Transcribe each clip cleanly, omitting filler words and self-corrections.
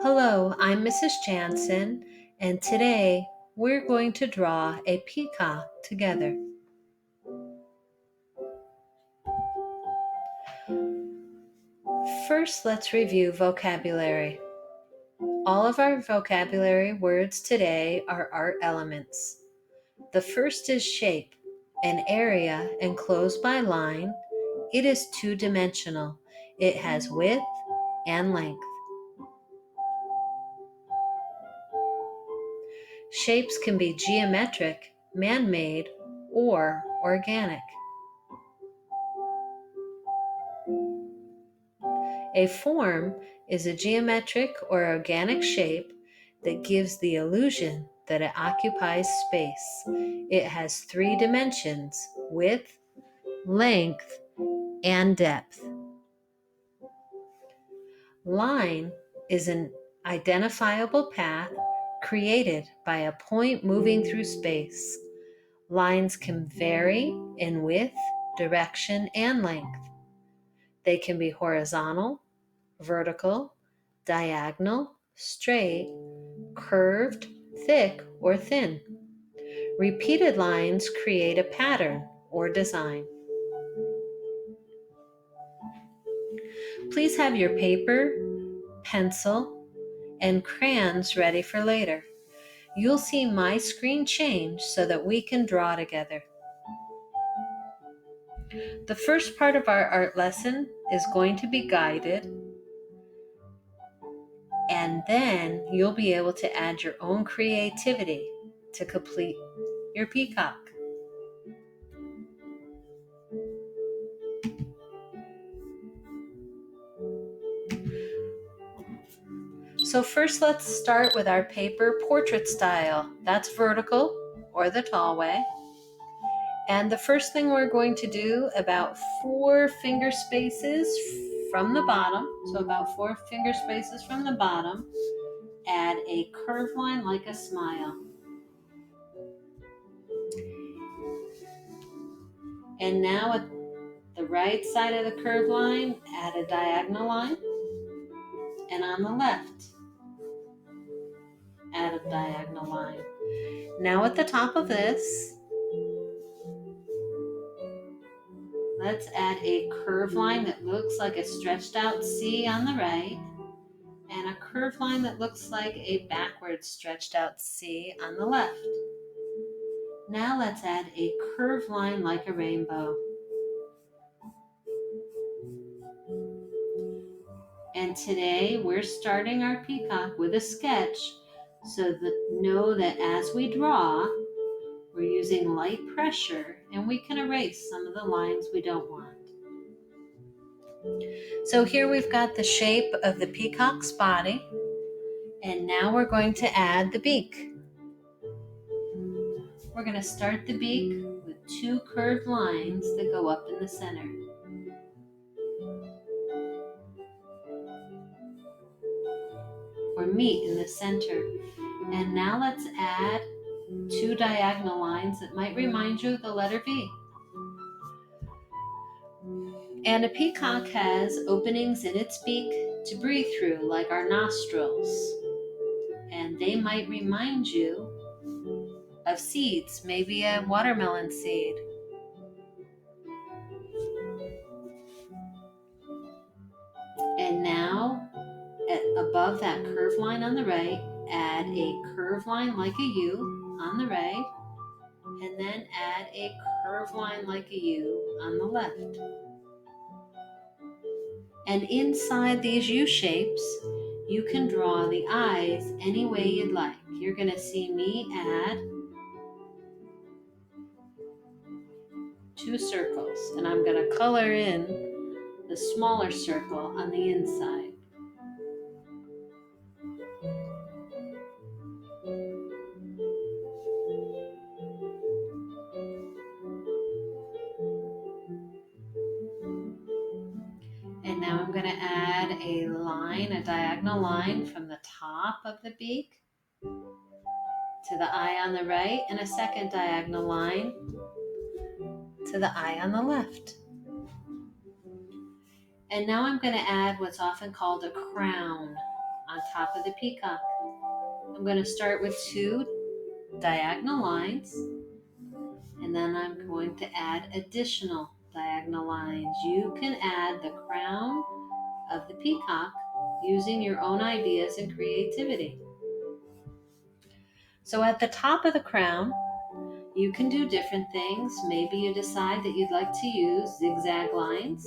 Hello, I'm Mrs. Jansen, and today we're going to draw a peacock together. First, let's review vocabulary. All of our vocabulary words today are art elements. The first is shape, an area enclosed by line. It is two-dimensional. It has width and length. Shapes can be geometric, man-made, or organic. A form is a geometric or organic shape that gives the illusion that it occupies space. It has three dimensions: width, length, and depth. Line is an identifiable path created by a point moving through space. Lines can vary in width, direction, and length. They can be horizontal, vertical, diagonal, straight, curved, thick, or thin. Repeated lines create a pattern or design. Please have your paper, pencil, and crayons ready for later. You'll see my screen change so that we can draw together. The first part of our art lesson is going to be guided, and then you'll be able to add your own creativity to complete your peacock. So first let's start with our paper portrait style. That's vertical, or the tall way. And the first thing we're going to do, about 4 finger spaces from the bottom, so about 4 finger spaces from the bottom, add a curved line like a smile. And now at the right side of the curved line, add a diagonal line. And on the left, add a diagonal line. Now at the top of this, let's add a curved line that looks like a stretched out C on the right, and a curved line that looks like a backwards stretched out C on the left. Now let's add a curved line like a rainbow. And today we're starting our peacock with a sketch, so know that as we draw, we're using light pressure and we can erase some of the lines we don't want. So here we've got the shape of the peacock's body, and now we're going to add the beak. We're going to start the beak with 2 curved lines that go up in the center. Or meet in the center. And now let's add 2 diagonal lines that might remind you of the letter V. And a peacock has openings in its beak to breathe through, like our nostrils. And they might remind you of seeds, maybe a watermelon seed. And now, above that curved line on the right, add a curved line like a U on the right, and then add a curved line like a U on the left. And inside these U shapes, you can draw the eyes any way you'd like. You're going to see me add 2 circles, and I'm going to color in the smaller circle on the inside. And now I'm going to add a line, a diagonal line from the top of the beak to the eye on the right, and a second diagonal line to the eye on the left. And now I'm going to add what's often called a crown on top of the peacock. I'm going to start with 2 diagonal lines, and then I'm going to add additional diagonal lines. You can add the crown of the peacock using your own ideas and creativity. So at the top of the crown, you can do different things. Maybe you decide that you'd like to use zigzag lines.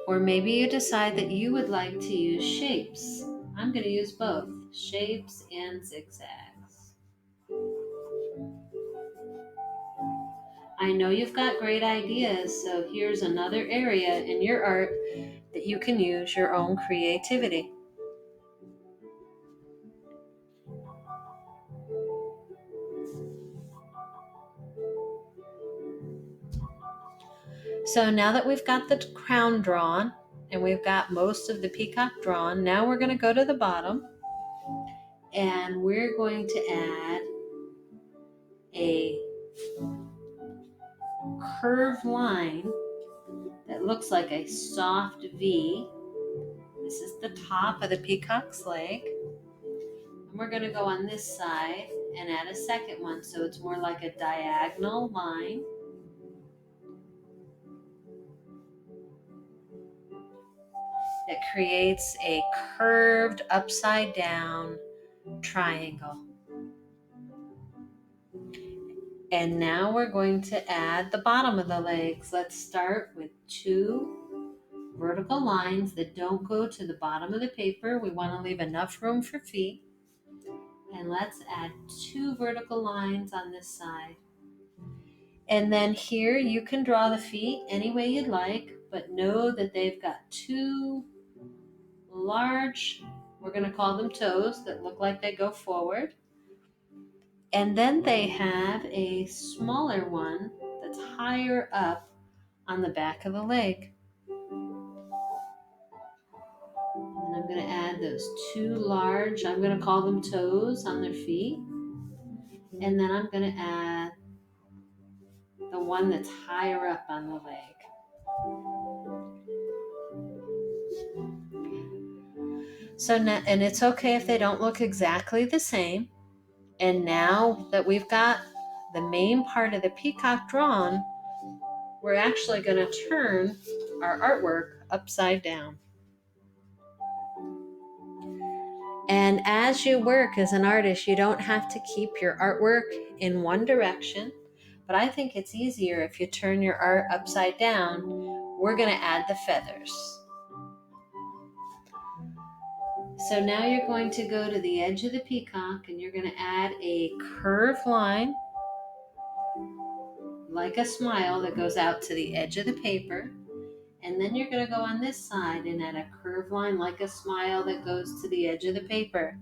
Or maybe you decide that you would like to use shapes. I'm going to use both, shapes and zigzags. I know you've got great ideas, so here's another area in your art that you can use your own creativity. So now that we've got the crown drawn and we've got most of the peacock drawn, now we're going to go to the bottom and we're going to add a curved line that looks like a soft V. This is the top of the peacock's leg. And we're going to go on this side and add a second one so it's more like a diagonal line. That creates a curved upside down triangle. And now we're going to add the bottom of the legs. Let's start with 2 vertical lines that don't go to the bottom of the paper. We want to leave enough room for feet. And let's add 2 vertical lines on this side. And then here you can draw the feet any way you'd like, but know that they've got 2 large, we're going to call them toes, that look like they go forward. And then they have a smaller one that's higher up on the back of the leg. And I'm going to add those 2 large, I'm going to call them toes on their feet. And then I'm going to add the one that's higher up on the leg. So now, and it's okay if they don't look exactly the same. And now that we've got the main part of the peacock drawn, we're actually going to turn our artwork upside down. And as you work as an artist, you don't have to keep your artwork in one direction, but I think it's easier if you turn your art upside down. We're going to add the feathers. So now you're going to go to the edge of the peacock and you're going to add a curved line, like a smile, that goes out to the edge of the paper. And then you're going to go on this side and add a curved line like a smile that goes to the edge of the paper.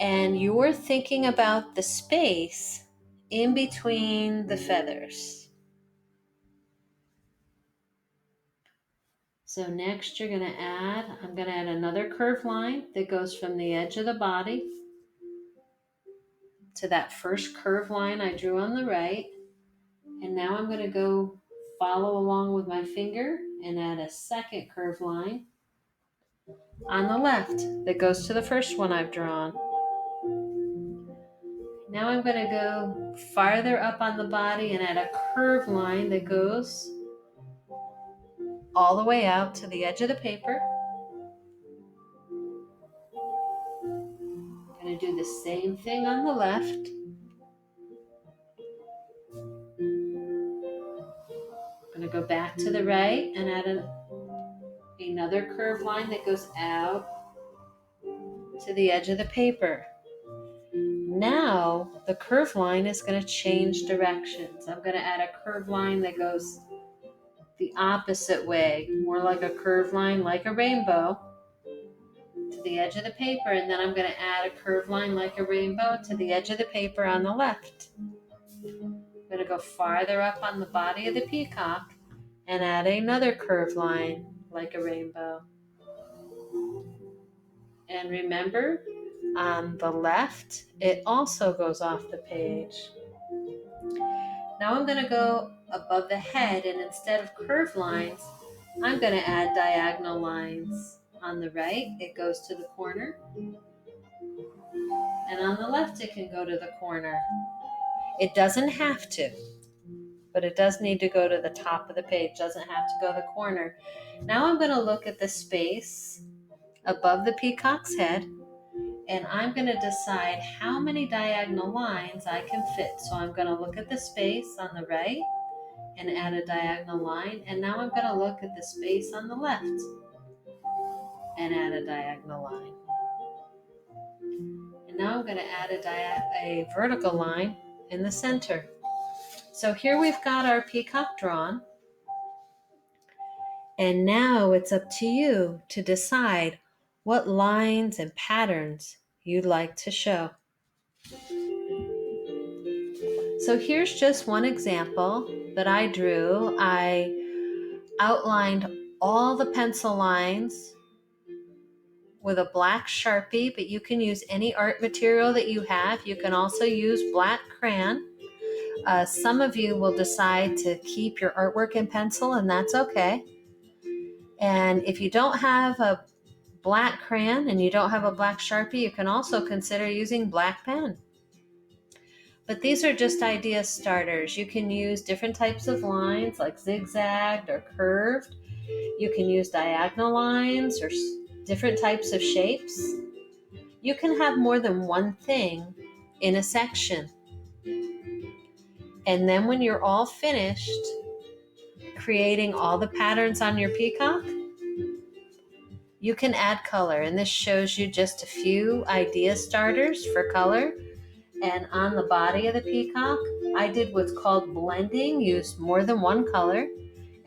And you're thinking about the space in between the feathers. So next I'm going to add another curved line that goes from the edge of the body to that first curved line I drew on the right. And now I'm going to go follow along with my finger and add a second curved line on the left that goes to the first one I've drawn. Now I'm going to go farther up on the body and add a curved line that goes all the way out to the edge of the paper. I'm going to do the same thing on the left. I'm going to go back to the right and add another curved line that goes out to the edge of the paper. Now the curved line is going to change directions. I'm going to add a curved line that goes the opposite way, more like a curved line, like a rainbow, to the edge of the paper. And then I'm going to add a curved line like a rainbow to the edge of the paper on the left. I'm going to go farther up on the body of the peacock and add another curved line like a rainbow. And remember, on the left, it also goes off the page. Now I'm going to go above the head, and instead of curved lines, I'm going to add diagonal lines. On the right, it goes to the corner, and on the left, it can go to the corner. It doesn't have to, but it does need to go to the top of the page. It doesn't have to go to the corner. Now I'm going to look at the space above the peacock's head, and I'm going to decide how many diagonal lines I can fit. So I'm going to look at the space on the right and add a diagonal line, and now I'm going to look at the space on the left and add a diagonal line. And now I'm going to add a vertical line in the center. So here we've got our peacock drawn, and now it's up to you to decide what lines and patterns you'd like to show. So here's just one example that I drew. I outlined all the pencil lines with a black Sharpie, but you can use any art material that you have. You can also use black crayon. Some of you will decide to keep your artwork in pencil, and that's okay. And if you don't have a black crayon and you don't have a black Sharpie, you can also consider using black pen. But these are just idea starters. You can use different types of lines like zigzagged or curved. You can use diagonal lines or different types of shapes. You can have more than one thing in a section. And then when you're all finished creating all the patterns on your peacock, you can add color. And this shows you just a few idea starters for color. And on the body of the peacock, I did what's called blending, used more than one color.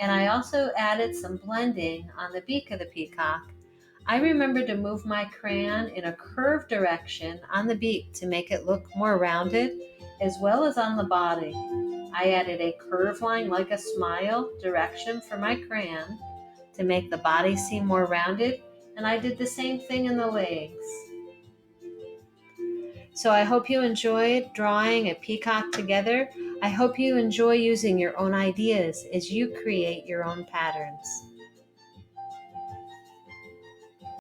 And I also added some blending on the beak of the peacock. I remembered to move my crayon in a curved direction on the beak to make it look more rounded, as well as on the body. I added a curved line like a smile direction for my crayon to make the body seem more rounded, and I did the same thing in the legs. So I hope you enjoyed drawing a peacock together. I hope you enjoy using your own ideas as you create your own patterns.